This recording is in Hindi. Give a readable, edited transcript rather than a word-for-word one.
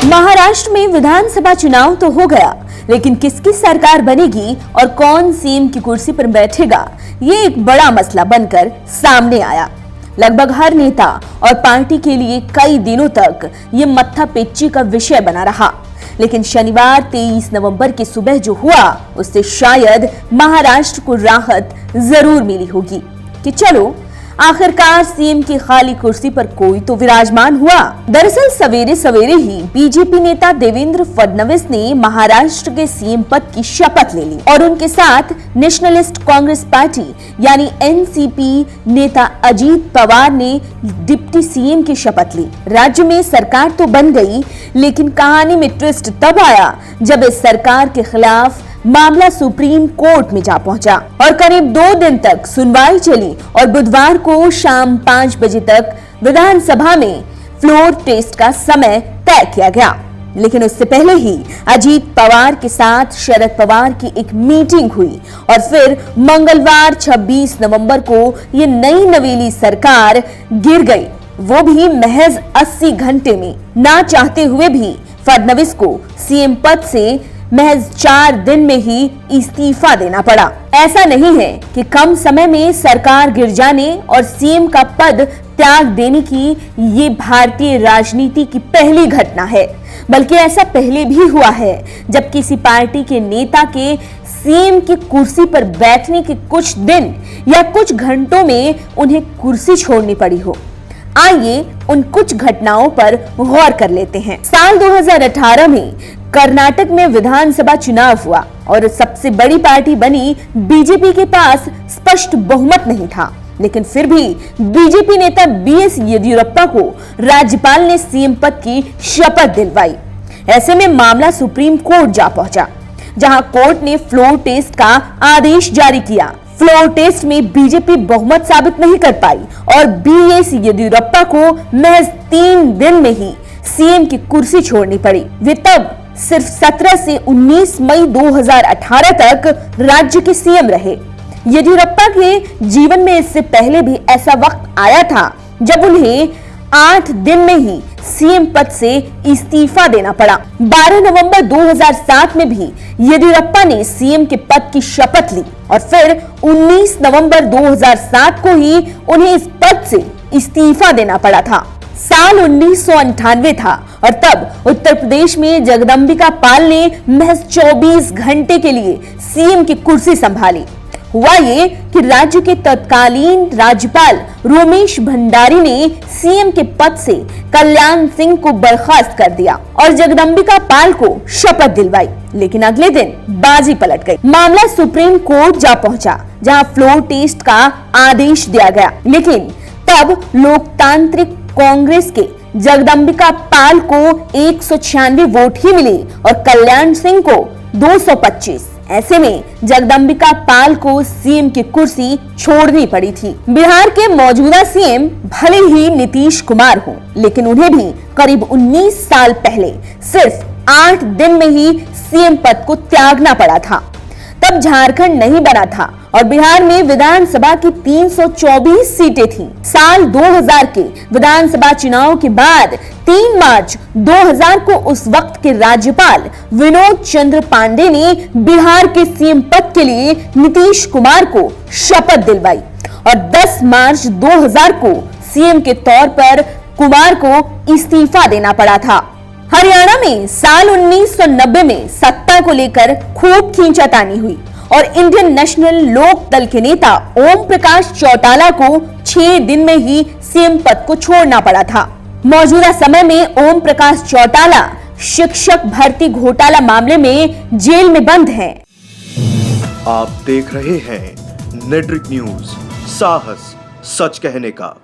महाराष्ट्र में विधानसभा चुनाव तो हो गया, लेकिन किसकी सरकार बनेगी और कौन सीएम की कुर्सी पर बैठेगा, ये एक बड़ा मसला बनकर सामने आया। लगभग हर नेता और पार्टी के लिए कई दिनों तक ये मत्था पेची का विषय बना रहा। लेकिन शनिवार 23 नवंबर की सुबह जो हुआ, उससे शायद महाराष्ट्र को राहत जरूर मिली होगी कि चलो आखिरकार सीएम की खाली कुर्सी पर कोई तो विराजमान हुआ। दरअसल सवेरे सवेरे ही बीजेपी नेता देवेंद्र फडणवीस ने महाराष्ट्र के सीएम पद की शपथ ले ली और उनके साथ नेशनलिस्ट कांग्रेस पार्टी यानी एनसीपी नेता अजीत पवार ने डिप्टी सीएम की शपथ ली। राज्य में सरकार तो बन गई, लेकिन कहानी में ट्विस्ट तब आया जब इस सरकार के खिलाफ मामला सुप्रीम कोर्ट में जा पहुंचा और करीब 2 दिन तक सुनवाई चली और बुधवार को शाम 5 बजे तक विधानसभा में फ्लोर टेस्ट का समय तय किया गया। लेकिन उससे पहले ही अजीत पवार के साथ शरद पवार की एक मीटिंग हुई और फिर मंगलवार 26 नवंबर को ये नई नवेली सरकार गिर गई, वो भी महज 80 घंटे में। ना चाहते हुए भी फडणवीस को सीएम पद से महज 4 दिन में ही इस्तीफा देना पड़ा। ऐसा नहीं है कि कम समय में सरकार गिर जाने और सीएम का पद त्याग देने की ये भारतीय राजनीति की पहली घटना है, बल्कि ऐसा पहले भी हुआ है जब किसी पार्टी के नेता के सीएम की कुर्सी पर बैठने के कुछ दिन या कुछ घंटों में उन्हें कुर्सी छोड़नी पड़ी हो। आइए उन कुछ घटनाओं पर गौर कर लेते हैं। साल 2018 में कर्नाटक में विधानसभा चुनाव हुआ और सबसे बड़ी पार्टी बनी बीजेपी के पास स्पष्ट बहुमत नहीं था, लेकिन फिर भी बीजेपी नेता बीएस येदियुरप्पा को राज्यपाल ने सीएम पद की शपथ दिलवाई। ऐसे में मामला सुप्रीम कोर्ट जा पहुंचा, जहां कोर्ट ने फ्लोर टेस्ट का आदेश जारी किया। फ्लोर टेस्ट में बीजेपी बहुमत साबित नहीं कर पाई और बीएस येदियुरप्पा को महज 3 दिन में ही सीएम की कुर्सी छोड़नी पड़ी। वे तब सिर्फ 17 से 19 मई 2018 तक राज्य के सीएम रहे। येदियुरप्पा के जीवन में इससे पहले भी ऐसा वक्त आया था जब उन्हें 8 दिन में ही सीएम पद से इस्तीफा देना पड़ा। 12 नवंबर 2007 में भी येदियुरप्पा ने सीएम के पद की शपथ ली और फिर 19 नवंबर 2007 को ही उन्हें इस पद से इस्तीफा देना पड़ा था। साल 1998 था और तब उत्तर प्रदेश में जगदंबिका पाल ने महज 24 घंटे के लिए सीएम की कुर्सी संभाली। हुआ ये कि राज्य के तत्कालीन राज्यपाल रोमेश भंडारी ने सीएम के पद से कल्याण सिंह को बर्खास्त कर दिया और जगदंबिका पाल को शपथ दिलवाई। लेकिन अगले दिन बाजी पलट गई। मामला सुप्रीम कोर्ट जा पहुंचा, जहां फ्लोर टेस्ट का आदेश दिया गया। लेकिन तब लोकतांत्रिक कांग्रेस के जगदंबिका पाल को 196 वोट ही मिले और कल्याण सिंह को 225। ऐसे में जगदंबिका पाल को सीएम की कुर्सी छोड़नी पड़ी थी। बिहार के मौजूदा सीएम भले ही नीतीश कुमार हो, लेकिन उन्हें भी करीब 19 साल पहले सिर्फ 8 दिन में ही सीएम पद को त्यागना पड़ा था। तब झारखंड नहीं बना था और बिहार में विधानसभा की 324 सीटें थीं। साल 2000 के विधानसभा चुनाव के बाद 3 मार्च 2000 को उस वक्त के राज्यपाल विनोद चंद्र पांडे ने बिहार के सीएम पद के लिए नीतीश कुमार को शपथ दिलवाई और 10 मार्च 2000 को सीएम के तौर पर कुमार को इस्तीफा देना पड़ा था। हरियाणा में साल 1990 में सत्ता को लेकर खूब खींचातानी हुई और इंडियन नेशनल लोक दल के नेता ओम प्रकाश चौटाला को 6 दिन में ही सीएम पद को छोड़ना पड़ा था। मौजूदा समय में ओम प्रकाश चौटाला शिक्षक भर्ती घोटाला मामले में जेल में बंद हैं। आप देख रहे हैं नेट्रिक न्यूज, साहस सच कहने का।